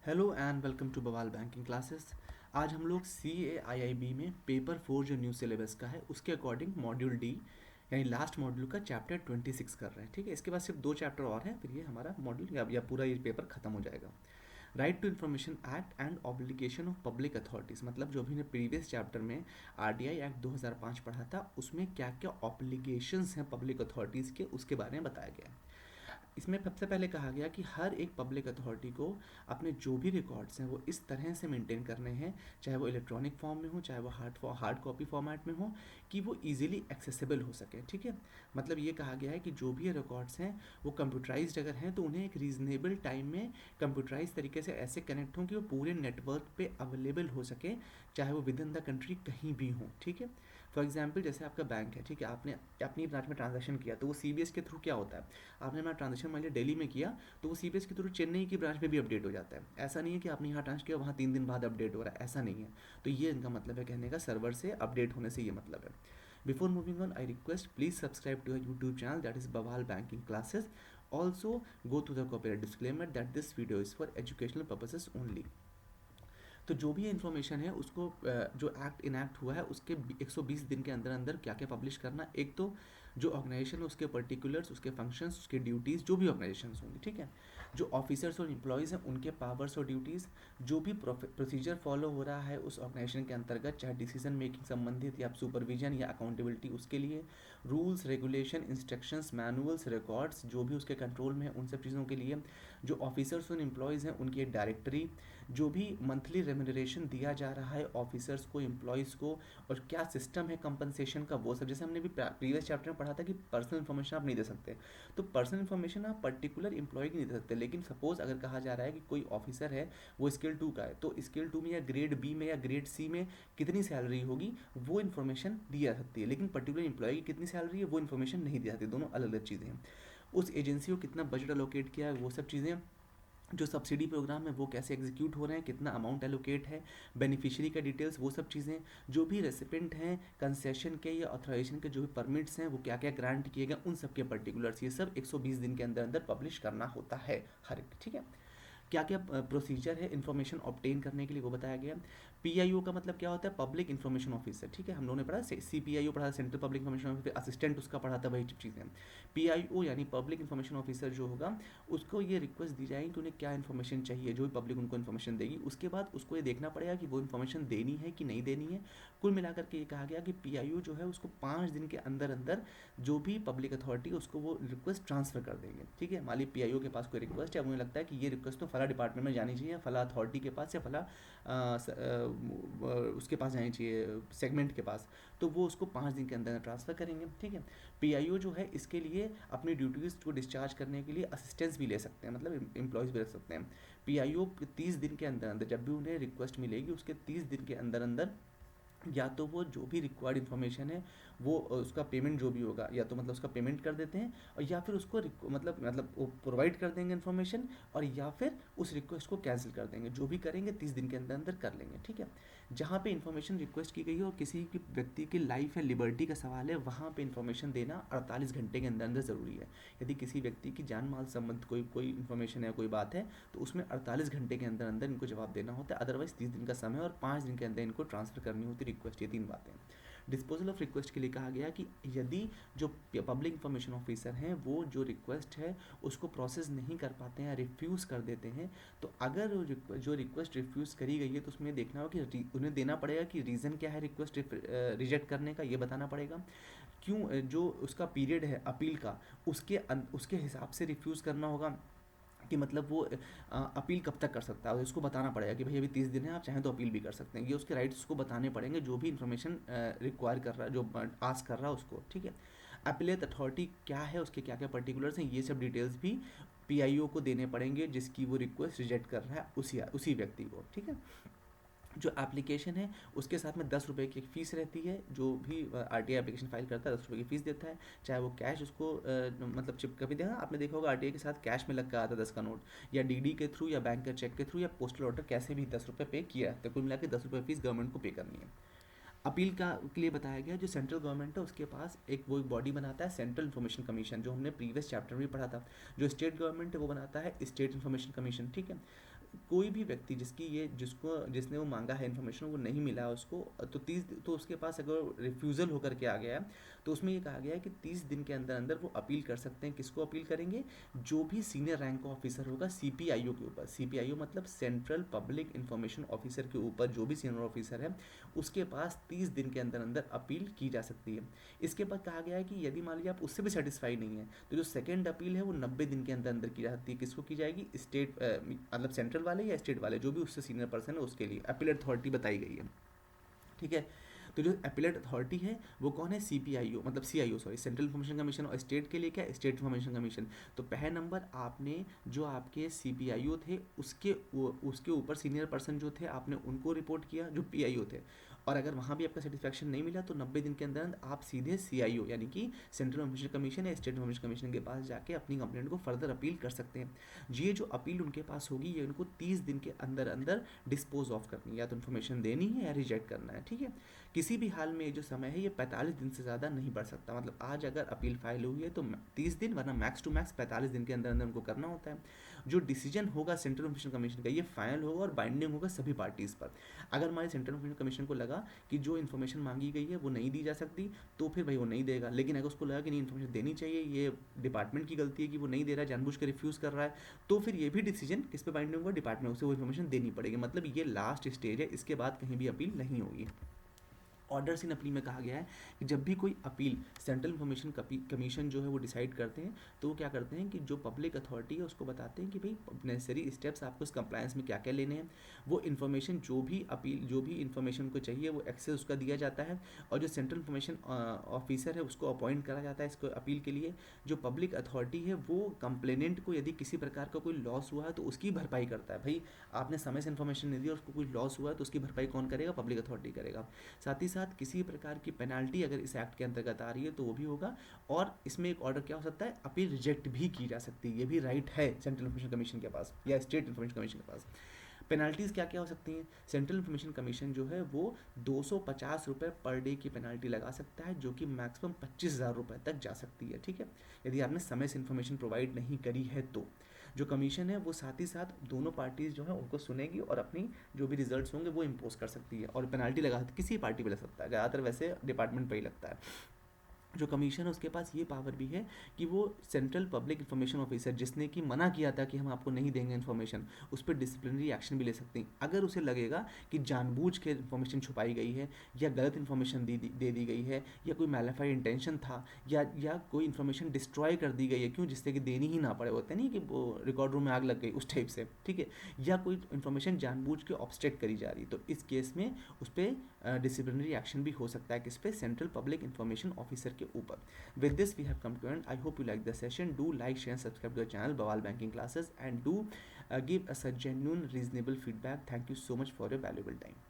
Hello and welcome to बवाल banking classes. आज हम लोग CAIIB में पेपर 4 जो न्यू सिलेबस का है उसके अकॉर्डिंग मॉड्यूल डी यानी लास्ट मॉड्यूल का चैप्टर 26 कर रहे हैं। ठीक है, इसके बाद सिर्फ 2 चैप्टर और हैं, फिर ये हमारा मॉड्यूल या पूरा ये पेपर खत्म हो जाएगा। Right to information act and obligation of public authorities, मतलब जो भी ने प्रीवियस चैप्टर में RTI एक्ट 2005 पढ़ा था उसमें क्या क्या ऑब्लिगेशंस हैं पब्लिक अथॉरिटीज़ के, उसके बारे में बताया गया है। इसमें सबसे पहले कहा गया कि हर एक पब्लिक अथॉरिटी को अपने जो भी रिकॉर्ड्स हैं वो इस तरह से मेंटेन करने हैं, चाहे वो इलेक्ट्रॉनिक फॉर्म में हो चाहे वो हार्ड कॉपी फॉर्मेट में हो, कि वो इजीली एक्सेसिबल हो सके। ठीक है, मतलब ये कहा गया है कि जो भी रिकॉर्ड्स हैं वो कंप्यूटराइज्ड अगर हैं तो उन्हें एक रीजनेबल टाइम में कंप्यूटराइज तरीके से ऐसे कनेक्ट हों कि वो पूरे नेटवर्क पे अवेलेबल हो सके, चाहे वो विद इन द कंट्री कहीं भी हो। ठीक है, फॉर एग्जाम्पल जैसे आपका बैंक है, ठीक है, आपने अपनी ब्रांच में ट्रांजेक्शन किया तो वो CBS के थ्रू क्या होता है, आपने अपना ट्रांजेक्शन मान लिया दिल्ली में किया तो वो CBS के थ्रू चेन्नई की ब्रांच में भी अपडेट हो जाता है। ऐसा नहीं है कि आपने यहाँ ट्रांसफर किया वहाँ 3 दिन बाद अपडेट हो रहा है, ऐसा नहीं है। तो ये इनका मतलब है कहने का, सर्वर से अपडेट होने से ये मतलब है। Before moving on I request please subscribe to YouTube channel that is Bawaal banking classes. Also go to the copyright disclaimer that this video is for educational purposes only. तो जो भी इन्फॉर्मेशन है उसको जो एक्ट इनैक्ट हुआ है उसके 120 दिन के अंदर अंदर क्या क्या पब्लिश करना। एक तो जो ऑर्गेनाइजेशन है उसके पर्टिकुलर्स, उसके फंक्शंस, उसके ड्यूटीज़, जो भी ऑर्गेनाइजेशन होंगी। ठीक है, जो ऑफिसर्स और एम्प्लॉयज़ हैं उनके पावर्स और ड्यूटीज़, जो भी प्रोसीजर फॉलो हो रहा है उस ऑर्गेनाइजेशन के अंतर्गत, चाहे डिसीजन मेकिंग संबंधित या सुपरविजन या अकाउंटेबिलिटी, उसके लिए rules regulation instructions manuals records जो भी उसके कंट्रोल में है उन सब चीज़ों के लिए। जो ऑफिसर्स और एम्प्लॉयज़ हैं उनकी एक डायरेक्टरी, जो भी मंथली रेम्यूनरेशन दिया जा रहा है ऑफिसर्स को, एम्प्लॉयज़ को, और क्या सिस्टम है कंपनसेशन का, वो सब। जैसे हमने भी प्रीवियस चैप्टर में पढ़ा था कि पर्सनल इन्फॉर्मेशन आप नहीं दे सकते, तो पर्सनल इन्फॉर्मेशन आप पर्टिकुलर एम्प्लॉय की नहीं दे सकते। लेकिन सपोज अगर कहा जा रहा है कि कोई ऑफिसर है वो स्केल 2 का है, तो स्केल 2 में या ग्रेड बी में या ग्रेड सी में कितनी सैलरी होगी वो इन्फॉर्मेशन दी जा सकती है, लेकिन पर्टिकुलर एम्प्लॉय की कितनी सैलरी है वो इन्फॉर्मेशन नहीं दी जाती। दोनों अलग अलग चीज़ें हैं। उस एजेंसी को कितना बजट अलोकेट किया है वो सब चीज़ें, जो सब्सिडी प्रोग्राम है वो कैसे एग्जीक्यूट हो रहे हैं, कितना अमाउंट एलोकेट है, बेनिफिशियरी का डिटेल्स, वो सब चीज़ें। जो भी रेसिपेंट हैं कंसेशन के या ऑथराइजेशन के जो भी परमिट्स हैं वो क्या क्या ग्रांट किए गए, उन सब के पर्टिकुलर्स, ये सब 120 दिन के अंदर अंदर पब्लिश करना होता है हर एक। ठीक है, क्या क्या प्रोसीजर है इन्फॉर्मेशन ऑब्टेन करने के लिए वो बताया गया। PIO का मतलब क्या होता है, पब्लिक इन्फॉर्मेशन ऑफिसर। ठीक है, हम लोगों ने पढ़ा CPIO पढ़ा, central public information officer, assistant उसका पढ़ा था, वही चीज़ें। PIO यानी पब्लिक इन्फॉर्मेशन ऑफिसर जो होगा उसको ये रिक्वेस्ट दी जाएगी कि उन्हें क्या इन्फॉर्मेशन चाहिए, जो भी पब्लिक उनको इन्फॉर्मेशन देगी उसके बाद उसको ये देखना पड़ेगा कि वो इन्फॉर्मेशन देनी है कि नहीं देनी है। कुल मिलाकर के ये कहा गया कि PIO जो है उसको 5 दिन के अंदर अंदर जो भी पब्लिक अथॉरिटी उसको वो रिक्वेस्ट ट्रांसफर कर देंगे। ठीक है, मान ली PIO के पास कोई रिक्वेस्ट है, उन्हें लगता है कि ये रिक्वेस्ट तो फला डिपार्टमेंट में जानी चाहिए, फला अथॉरिटी के पास या फला उसके पास जानी चाहिए, सेगमेंट के पास, तो वो उसको 5 दिन के अंदर ट्रांसफ़र करेंगे। ठीक है, PIO जो है इसके लिए अपनी ड्यूटीज़ को डिस्चार्ज करने के लिए असिस्टेंस भी ले सकते हैं, मतलब एम्प्लॉयज़ भी रख सकते हैं। PIO 30 दिन के अंदर अंदर जब भी उन्हें रिक्वेस्ट मिलेगी उसके 30 दिन के अंदर अंदर या तो वो जो भी रिक्वायर्ड इन्फॉर्मेशन है वो उसका पेमेंट जो भी होगा, या तो मतलब उसका पेमेंट कर देते हैं, और या फिर उसको मतलब वो प्रोवाइड कर देंगे इन्फॉर्मेशन, और या फिर उस रिक्वेस्ट को कैंसिल कर देंगे। जो भी करेंगे 30 दिन के अंदर अंदर कर लेंगे। ठीक है, जहाँ पे इन्फॉर्मेशन रिक्वेस्ट की गई है और किसी की व्यक्ति की लाइफ या लिबर्टी का सवाल है वहाँ पे इन्फॉर्मेशन देना 48 घंटे के अंदर अंदर ज़रूरी है। यदि किसी व्यक्ति की जान माल संबंध कोई इन्फॉर्मेशन है, कोई बात है, तो उसमें 48 घंटे के अंदर अंदर इनको जवाब देना होता है। अदरवाइज 30 दिन का समय और 5 दिन के अंदर इनको ट्रांसफ़र करनी होती है रिक्वेस्ट, ये 3 बातें। डिस्पोजल ऑफ रिक्वेस्ट के लिए कहा गया कि यदि जो पब्लिक इंफॉर्मेशन ऑफिसर हैं वो जो रिक्वेस्ट है उसको प्रोसेस नहीं कर पाते हैं, रिफ्यूज़ कर देते हैं, तो अगर जो रिक्वेस्ट रिफ्यूज़ करी गई है तो उसमें देखना होगा कि उन्हें देना पड़ेगा कि रीज़न क्या है रिक्वेस्ट रिजेक्ट करने का, ये बताना पड़ेगा। क्यों, जो उसका पीरियड है अपील का उसके हिसाब से रिफ्यूज़ करना होगा, कि मतलब वो अपील कब तक कर सकता है उसको बताना पड़ेगा कि भाई अभी 30 दिन है, आप चाहें तो अपील भी कर सकते हैं। ये उसके राइट्स उसको बताने पड़ेंगे जो भी इन्फॉर्मेशन रिक्वायर कर रहा है, जो आस्क कर रहा है उसको। ठीक है, अपीलेट अथॉरिटी क्या है, उसके क्या क्या पर्टिकुलर्स हैं, ये सब डिटेल्स भी PIO को देने पड़ेंगे जिसकी वो रिक्वेस्ट रिजेक्ट कर रहा है उसी व्यक्ति को। ठीक है, जो एप्लीकेशन है उसके साथ में 10 रुपये की एक फ़ीस रहती है, जो भी RTI एप्लीकेशन फाइल करता है 10 रुपये की फ़ीस देता है, चाहे वो कैश उसको मतलब चिपका भी देगा। आपने देखा होगा RTI के साथ कैश में लग कर आता है 10 का नोट, या DD के थ्रू या बैंक के चेक के थ्रू या पोस्टल ऑर्डर, कैसे भी 10 रुपये पे किया है, तो कुल मिला के 10 रुपये फ़ीस गवर्नमेंट को पे करनी है। अपील का के लिए बताया गया जो सेंट्रल गवर्नमेंट है उसके पास एक बॉडी बनाता है सेंट्रल इन्फॉर्मेशन कमीशन, जो हमने प्रीवियस चैप्टर में पढ़ा था। जो स्टेट गवर्नमेंट है वो बनाता है स्टेट इन्फॉर्मेशन कमीशन। ठीक है, कोई भी व्यक्ति जिसने वो मांगा है इन्फॉर्मेशन वो नहीं मिला है उसको, तो उसके पास अगर रिफ्यूज़ल होकर के आ गया है तो उसमें ये कहा गया है कि 30 दिन के अंदर अंदर वो अपील कर सकते हैं। किसको अपील करेंगे? जो भी सीनियर रैंक का ऑफिसर होगा सीपीआईओ के ऊपर। सीपीआईओ मतलब सेंट्रल पब्लिक इंफॉर्मेशन ऑफिसर के ऊपर जो भी सीनियर ऑफिसर है उसके पास 30 दिन के अंदर अंदर अपील की जा सकती है। इसके बाद कहा गया है कि यदि मान लीजिए आप उससे भी सेटिस्फाई नहीं है तो जो सेकेंड अपील है वो 90 दिन के अंदर अंदर की जा सकती है। किसको की जाएगी? स्टेट मतलब सेंट्रल वाले या स्टेट वाले, जो भी उससे सीनियर पर्सन है उसके लिए अपील अथॉरिटी बताई गई है। ठीक है। तो जो अपीलेट अथॉरिटी है वो कौन है? सीपीआईओ मतलब CIO sorry, central information commission. और स्टेट के लिए क्या? State information commission. तो पहले नंबर आपने जो आपके सीपीआईओ थे उसके ऊपर सीनियर पर्सन जो थे आपने उनको रिपोर्ट किया जो पीआईओ थे, और अगर वहाँ भी आपका सेटिस्फैक्शन नहीं मिला तो 90 दिन के अंदर आप सीधे सीआईओ यानी कि सेंट्रल इन्फॉर्मेशन कमीशन या स्टेट इन्फॉर्मेशन कमीशन के पास जाके अपनी कंप्लेंट को फर्दर अपील कर सकते हैं। ये जो अपील उनके पास होगी ये उनको 30 दिन के अंदर अंदर डिस्पोज ऑफ करनी है, या तो इन्फॉर्मेशन देनी है या रिजेक्ट करना है। ठीक है। किसी भी हाल में ये जो समय है ये 45 दिन से ज़्यादा नहीं बढ़ सकता। मतलब आज अगर अपील फाइल हुई है तो 30 दिन, वरना मैक्स टू मैक्स 45 दिन के अंदर अंदर उनको करना होता है। जो डिसीजन होगा सेंट्रल इन्फॉर्मेशन कमीशन का ये फाइनल होगा और बाइंडिंग होगा सभी पार्टीज़ पर। अगर हमारे सेंट्रल इन्फॉर्मेशन कमीशन को लगा कि जो इन्फॉर्मेशन मांगी गई है वो नहीं दी जा सकती तो फिर भाई वो नहीं देगा। लेकिन अगर उसको लगा कि नहीं इन्फॉर्मेशन देनी चाहिए, ये डिपार्टमेंट की गलती है कि वो नहीं दे रहा है, जानबूझ के रिफ्यूज़ कर रहा है, तो फिर ये भी डिसीजन किस पे बाइंडिंग होगा? डिपार्टमेंट से वो इन्फॉर्मेशन देनी पड़ेगी। मतलब ये लास्ट स्टेज है, इसके बाद कहीं भी अपील नहीं होगी। ऑर्डर्स इन अपील में कहा गया है कि जब भी कोई अपील सेंट्रल इन्फॉर्मेशन कमीशन जो है वो डिसाइड करते हैं तो वो क्या करते हैं कि जो पब्लिक अथॉरिटी है उसको बताते हैं कि भाई नेसेसरी स्टेप्स आपको इस कंप्लायंस में क्या क्या लेने हैं। वो इन्फॉर्मेशन जो भी इन्फॉर्मेशन को चाहिए वो एक्सेस उसका दिया जाता है, और जो सेंट्रल इन्फॉर्मेशन ऑफिसर है उसको अपॉइंट करा जाता है इसको अपील के लिए। जो पब्लिक अथॉरिटी है वो कंप्लेनेंट को यदि किसी प्रकार का कोई लॉस हुआ है तो उसकी भरपाई करता है। भाई आपने समय से इन्फॉर्मेशन नहीं दी और उसको कोई लॉस हुआ है तो उसकी भरपाई कौन करेगा? पब्लिक अथॉरिटी करेगा। साथ ही साथ किसी प्रकार की पेनाल्टी अगर इस एक्ट के अंतर्गत आ रही है तो वो भी होगा। और इसमें एक ऑर्डर क्या हो सकता है? अपील रिजेक्ट भी की जा सकती है। ये भी राइट है सेंट्रल इन्फॉर्मेशन कमीशन के पास या स्टेट इन्फॉर्मेशन कमीशन के पास। पेनाल्टीज़ क्या क्या हो सकती हैं? सेंट्रल इन्फॉर्मेशन कमीशन जो है वो 250 रुपये पर डे की पेनाल्टी लगा सकता है, जो कि मैक्सिमम 25,000 रुपये तक जा सकती है। ठीक है, यदि आपने समय से इन्फॉर्मेशन प्रोवाइड नहीं करी है तो। जो कमीशन है वो साथ ही साथ दोनों पार्टीज़ जो है उनको सुनेगी और अपनी जो भी रिजल्ट्स होंगे वो इम्पोज कर सकती है, और पेनाल्टी लगा किसी पार्टी पे लग सकता है, ज़्यादातर वैसे डिपार्टमेंट पे ही लगता है। जो कमीशन है उसके पास ये पावर भी है कि वो सेंट्रल पब्लिक इन्फॉर्मेशन ऑफिसर जिसने कि मना किया था कि हम आपको नहीं देंगे इन्फॉर्मेशन, उस पर डिसिप्लिनरी एक्शन भी ले सकते हैं। अगर उसे लगेगा कि जानबूझ के इन्फॉर्मेशन छुपाई गई है या गलत इन्फॉर्मेशन दे दी गई है या कोई मैलिफाइड इंटेंशन था या कोई इन्फॉर्मेशन डिस्ट्रॉय कर दी गई है, क्यों? जिससे कि देनी ही ना पड़े, होता नहीं कि वो रिकॉर्ड रूम में आग लग गई उस टाइप से। ठीक है, या कोई इन्फॉर्मेशन जानबूझ के ऑब्स्ट्रक्ट करी जा रही, तो इस केस में उस पर डिसिप्लिनरी एक्शन भी हो सकता है किस पे? सेंट्रल पब्लिक इन्फॉर्मेशन ऑफिसर के ऊपर। With this we have come to end. I hope you like the session. Do like, share, and subscribe to the channel Bawal Banking Classes, and do give us a genuine reasonable feedback. Thank you so much for your valuable time.